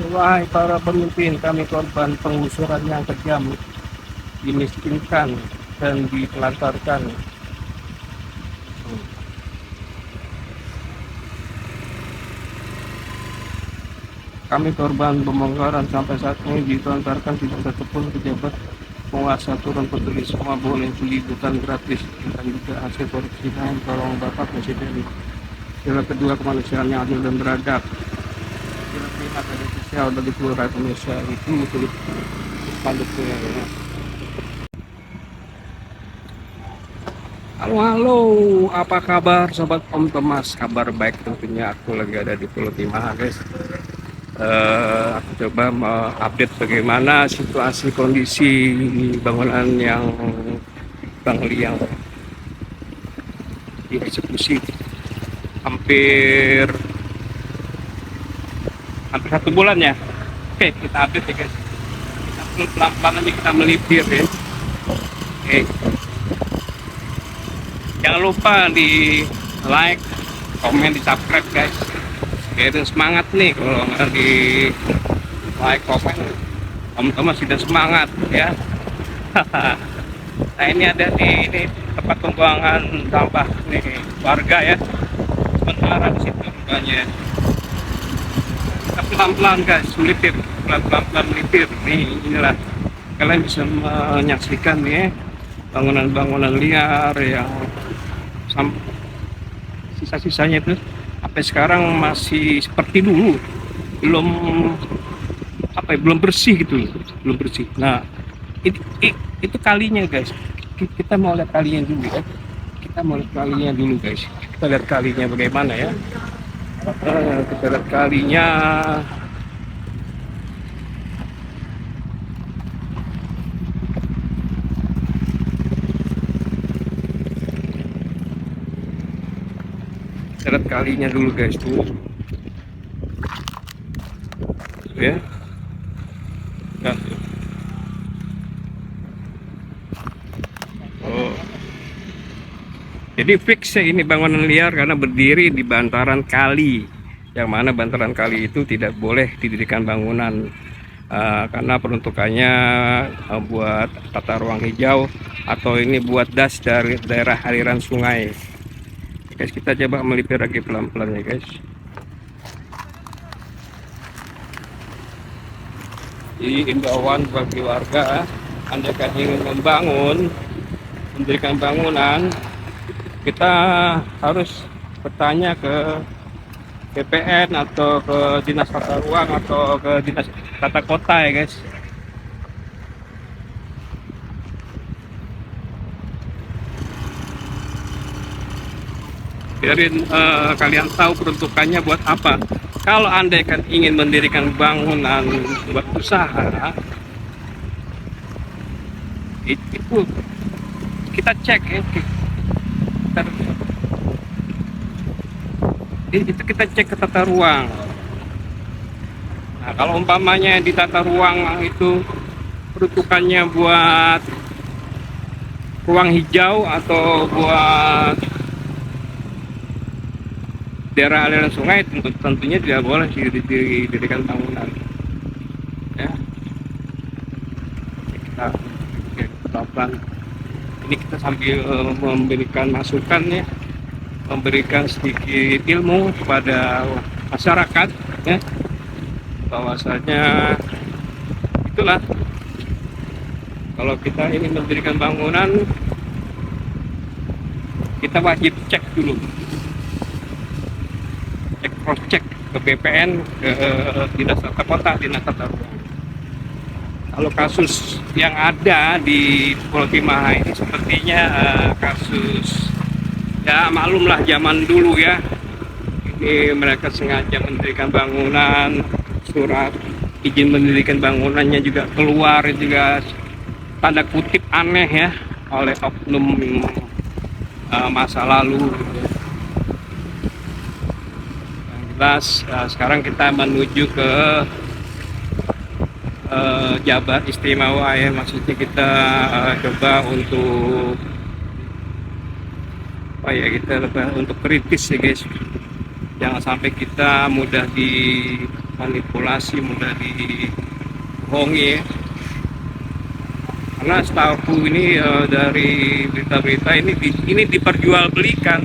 Wahai para pemimpin, kami korban penggusuran yang kejam, dimiskinkan dan ditelantarkan. Kami korban pembongkaran sampai saat ini ditelantarkan, tidak satupun pejabat penguasa turun peduli, semua boleh beli hutan gratis dan juga hasil korupsi. Dan tolong Bapak Presiden, sila kedua kemanusiaan yang adil dan beradab, sila pihak dan sosial bagi seluruh rakyat Indonesia, itu tulis spanduknya ya. Halo, halo, apa kabar sobat Om Thomas? Kabar baik tentunya, aku lagi ada di Pulau Timah guys. Aku coba update bagaimana situasi kondisi bangunan yang Bang Liang dieksekusi hampir hampir 1 bulan ya. Oke, kita update ya guys. Kita pelan-pelan aja kita melipir ya. Oke. Jangan lupa di like, komen, di subscribe guys. Biarin semangat nih, kalau nggak di like, komen, teman-teman sudah semangat ya. Nah ini ada di ini tempat pembuangan sampah nih warga ya. Sementara di situ rupanya kita pelan-pelan guys, melipir, pelan-pelan melipir. Nih inilah kalian bisa menyaksikan nih bangunan-bangunan liar yang sisa-sisanya itu sampai sekarang masih seperti dulu, belum belum bersih gitu, belum bersih. Nah itu kalinya guys, kita mau lihat kalinya dulu ya, kita lihat kalinya bagaimana ya. Kita lihat kalinya. Kita lihat kalinya dulu guys tuh ya. Nah, oh. Jadi fix ya ini bangunan liar karena berdiri di bantaran kali, yang mana bantaran kali itu tidak boleh didirikan bangunan karena peruntukannya buat tata ruang hijau atau ini buat das dari daerah aliran sungai. Guys, kita coba melipir lagi pelan-pelan ya guys. Jadi imbauan bagi warga, Anda kan ingin mendirikan bangunan, kita harus bertanya ke BPN atau ke Dinas Tata Ruang atau ke Dinas Tata Kota ya guys. Biarin kalian tahu peruntukannya buat apa. Kalau Anda kan ingin mendirikan bangunan buat usaha, itu kita cek ya. Itu kita cek ke tata ruang. Nah, kalau umpamanya di tata ruang itu peruntukannya buat ruang hijau atau buat daerah aliran sungai, tentunya tidak boleh didirikan bangunan ya. Kita pelan-pelan ini kita sambil memberikan masukan ya, memberikan sedikit ilmu kepada masyarakat ya, bahwasanya itulah, kalau kita ingin mendirikan bangunan kita wajib cek dulu, cross check ke BPN, ke Dinas Tata Kota, Dinas Tata Ruang. Kalau kasus yang ada di Pulau Timah ini sepertinya kasus ya maklumlah zaman dulu ya. Ini mereka sengaja mendirikan bangunan, surat izin mendirikan bangunannya juga keluar juga tanda kutip aneh ya oleh oknum masa lalu. Sekarang kita menuju ke Jabar Istimewa ya, maksudnya kita coba untuk kita untuk kritis ya guys, Jangan sampai kita mudah dimanipulasi, mudah dibohongi ya. Karena setahu ini dari berita-berita ini diperjualbelikan,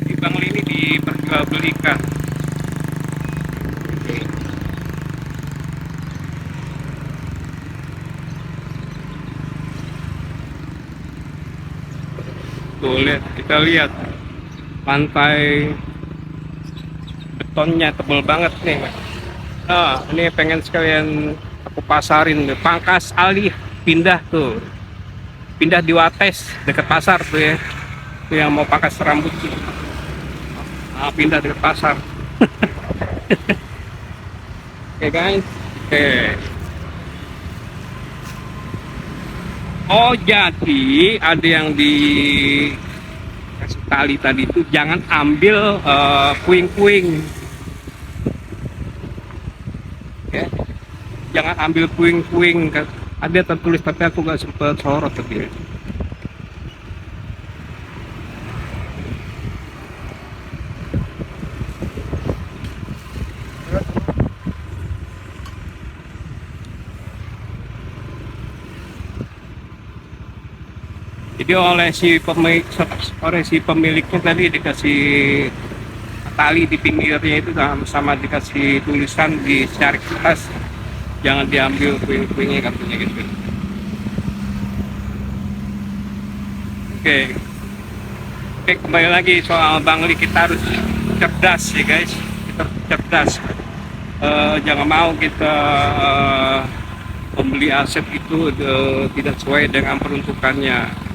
di Bangli ini diperjualbelikan. Tuh lihat, kita lihat pantai betonnya tebal banget nih. Nah, ini pengen sekalian aku pasarin, pangkas alih pindah tuh, pindah di Wates dekat pasar tuh ya, tuh yang mau pangkas rambut tuh. Nah, pindah dekat pasar. Oke guys, oke. Oh jadi ada yang di kasih tali tadi itu jangan ambil puing-puing, ya. Jangan ambil puing-puing. Ada tertulis tapi aku gak sempet sorot tadi. Jadi oleh si pemiliknya tadi dikasih tali di pinggirnya itu sama dikasih tulisan di secara kertas, jangan diambil puing-puingnya katanya gitu. Oke, oke, kembali lagi soal Bangli, kita harus cerdas ya guys, kita harus cerdas. Jangan mau kita membeli aset itu tidak sesuai dengan peruntukannya,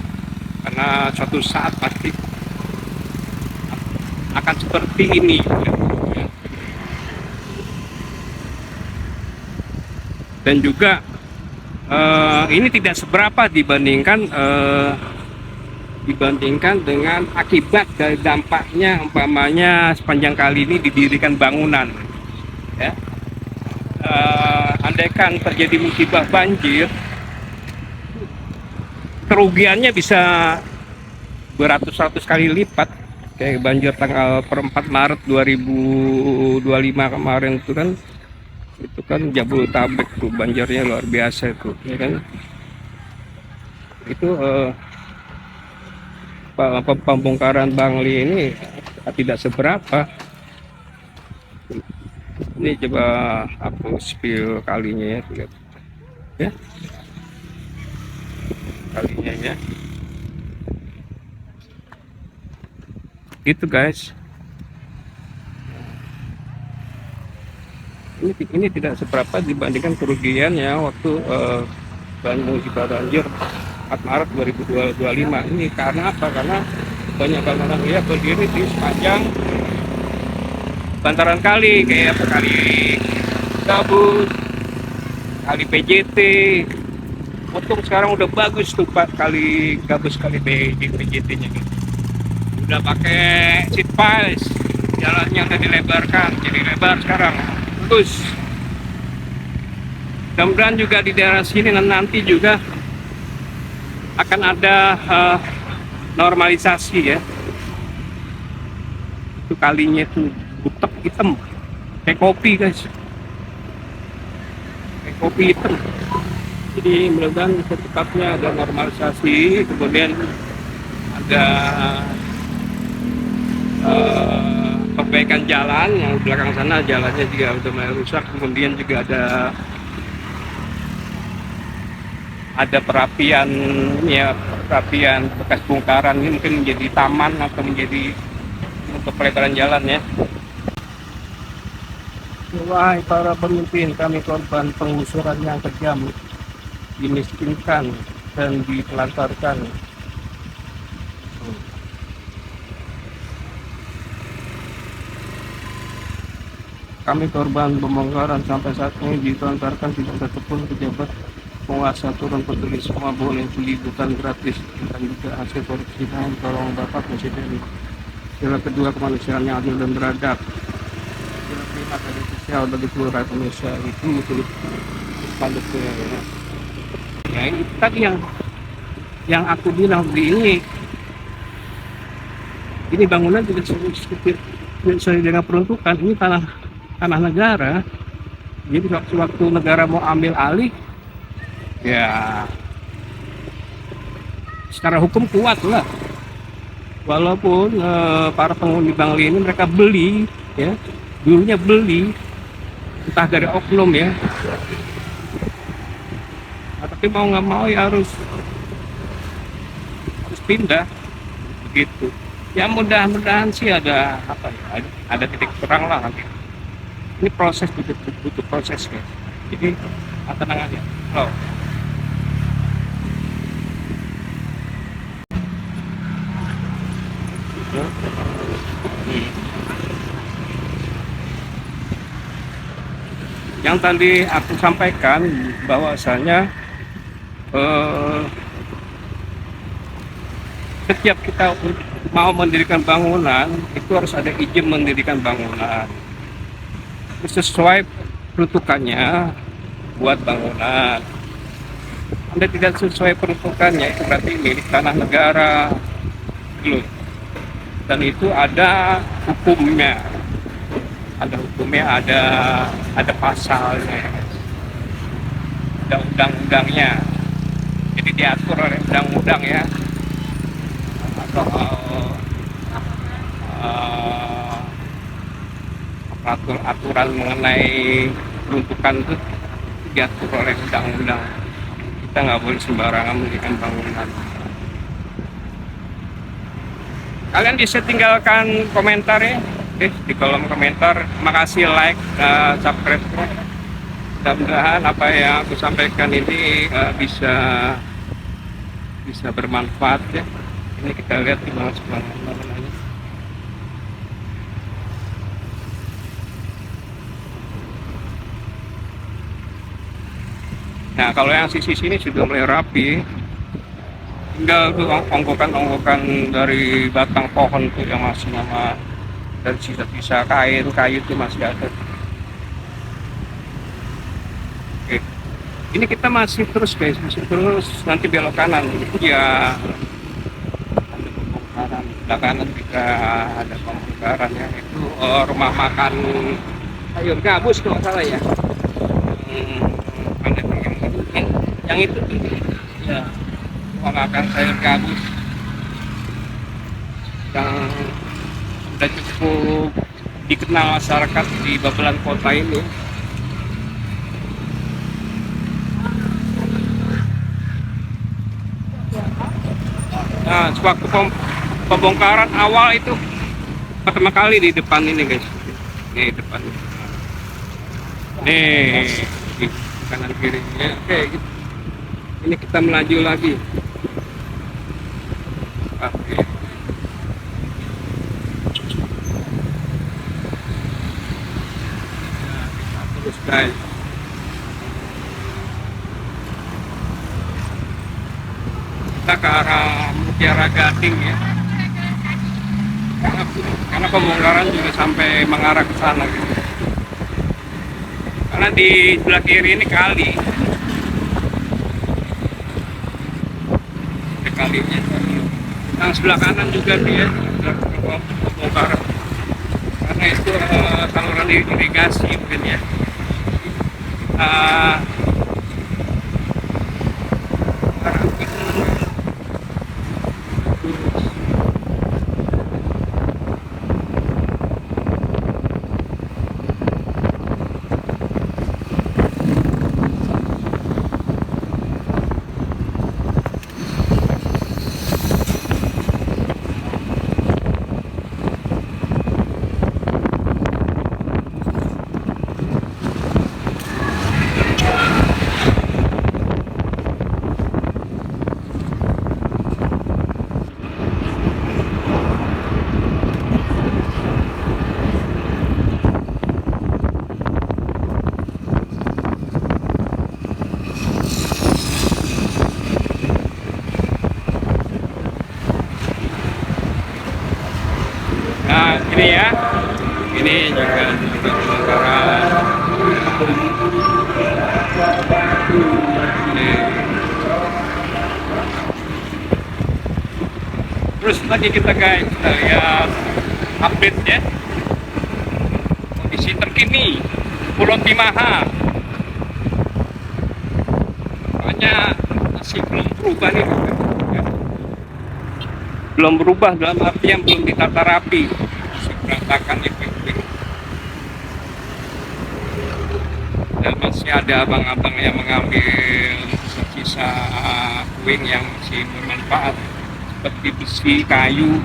karena suatu saat pasti akan seperti ini. Dan juga ini tidak seberapa dibandingkan dengan akibat dari dampaknya, umpamanya sepanjang kali ini didirikan bangunan ya. Andaikan terjadi musibah banjir, kerugiannya bisa beratus-ratus kali lipat. Kayak banjir tanggal 4 Maret 2025 kemarin itu kan Jabodetabek tuh banjirnya luar biasa itu ya kan. Itu pembongkaran Bangli ini tidak seberapa. Ini coba aku spill kalinya ya, lihat ya, kalinya ya, gitu guys. Ini tidak seberapa dibandingkan kerugian ya waktu musibah banjir 4 Maret 2025 ini. Karena apa? Karena banyak bangunan ya berdiri di sepanjang bantaran kali, kayak apa, kali Gabus, kali PJT. Untung sekarang udah bagus tuh Pak, kali Gabus, kali PJT-nya gitu. Udah pakai seat piles, jalannya udah dilebarkan, jadi lebar sekarang, bagus. Mudah-mudahan juga di daerah sini nanti juga akan ada normalisasi ya. Itu kalinya tuh butek hitam kayak kopi guys, kayak kopi hitam. Jadi mudah-mudahan secepatnya ada normalisasi, kemudian ada perbaikan jalan. Yang belakang sana jalannya juga udah mulai rusak, kemudian juga ada perapian ya, perapian bekas bongkaran ini mungkin menjadi taman atau menjadi untuk pelebaran jalan ya. Wahai para pemimpin, kami korban penggusuran yang kejam, dimiskinkan dan ditelantarkan. Kami korban pembongkaran, sampai saat ini ditelantarkan, tidak satupun pejabat penguasa turun peduli, semua boleh beli hutan gratis dan juga hasil korupsi. Dan tolong Bapak Presiden, sila kedua kemanusiaan yang adil dan beradab, sila kelima keadilan sosial bagi seluruh rakyat Indonesia. Itu tulis spanduknya ya. Ya ini tadi yang aku bilang di ini, Ini bangunan tidak sesuai dengan peruntukan. Ini tanah tanah negara. Jadi waktu negara mau ambil alih, ya secara hukum kuat lah. Walaupun para penghuni Bangli ini mereka beli, ya dulunya beli, entah dari oknum ya. Nah, tapi mau nggak mau ya harus pindah begitu. Ya mudah-mudahan sih ada apa ya, ada titik terang lah nanti. Ini proses, butuh proses guys. Jadi tenang aja. Oh. Yang tadi aku sampaikan bahwasanya setiap kita mau mendirikan bangunan itu harus ada izin mendirikan bangunan sesuai peruntukannya buat bangunan. Anda tidak sesuai peruntukannya, itu berarti milik tanah negara loh. Dan itu ada hukumnya, ada pasalnya, ada undang-undangnya. Jadi diatur oleh undang-undang ya, atau aturan mengenai peruntukan itu diatur oleh undang-undang. Kita nggak boleh sembarangan mendirikan bangunan. Kalian bisa tinggalkan komentar ya, di kolom komentar. Makasih like, subscribe. Mudah-mudahan apa yang aku sampaikan ini bisa bermanfaat ya. Ini kita lihat di mana bangunannya. Nah kalau yang sisi sini sudah mulai rapi, tinggal tuh ongkokan dari batang pohon tuh yang masih nama, dan sisa-sisa kayu itu masih ada. Oke, ini kita masih terus guys, nanti belok kanan ya, ada pembongkaran. Belok kanan juga ada pembongkaran ya, itu rumah makan sayur gabus kalau salah ya. Yang itu tuh ya, rumah makan sayur gabus yang sudah cukup dikenal masyarakat di Babelan kota ini. Nah, sewaktu pembongkaran awal itu pertama kali di depan ini guys, di depan nih, di kanan kirinya. Oke gitu. Ini kita melaju lagi. Oke. Nah, kita terus guys. Kita ke arah Mutiara Gading ya. Karena pembongkaran juga sampai mengarah ke sana gitu. Karena di sebelah kiri ini kali. Kalinya. Yang sebelah kanan juga dia pembongkaran. Karena itu saluran irigasi mungkin ya. Nah ini ya, ini juga pembongkaran. Terus lagi kita guys, kita lihat update ya, kondisi terkini Pulau Timaha. Pokoknya masih belum berubah nih, ya. Belum berubah dalam artian belum ditata rapi, masih berantakan ya. Dan masih ada abang-abang yang mengambil sisa puing yang masih bermanfaat seperti besi, kayu,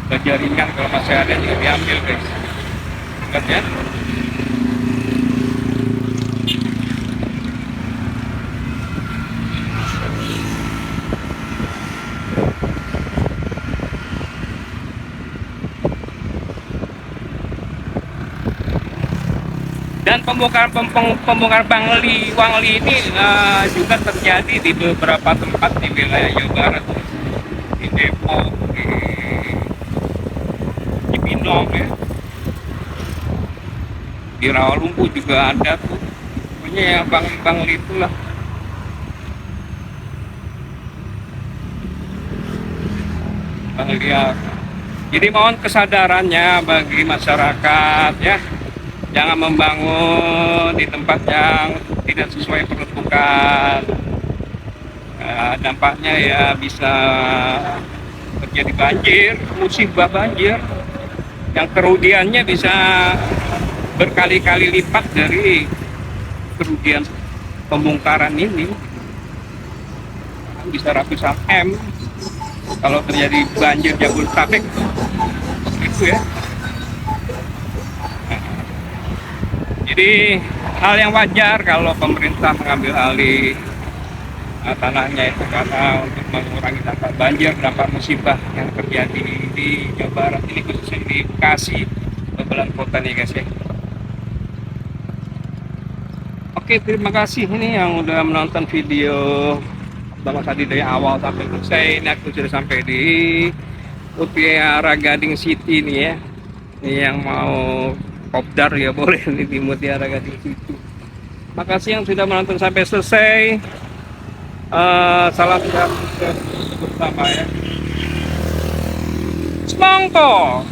baja ringan kalau masih ada juga diambil guys. Lihat ya. Dan pembongkaran Wangli ini juga terjadi di beberapa tempat di wilayah Jawa Barat, di Depok, di Cibinong ya, di Rawalumbu juga ada tuh. Pokoknya ya Bangli itulah. Bangli ya. Jadi mohon kesadarannya bagi masyarakat ya, jangan membangun di tempat yang tidak sesuai peruntukan. Dampaknya ya bisa terjadi banjir, musibah banjir, yang kerugiannya bisa berkali-kali lipat dari kerugian pembongkaran ini. Bisa ratusan M kalau terjadi banjir Jabodetabek itu ya. Jadi hal yang wajar kalau pemerintah mengambil alih tanahnya itu karena untuk mengurangi dampak banjir, dampak musibah yang terjadi di Jawa Barat ini, khususnya di Bekasi, beberapa kota nih guys ya. Oke, terima kasih ini yang udah menonton video Bang Sadi dari awal sampai selesai. Ini aku sudah sampai di Mutiara Gading City nih ya. Ini yang mau kopdar ya boleh nih di Mutiara Gading City. Makasih yang sudah menonton sampai selesai. Salam sehat bersama ya. Semangko.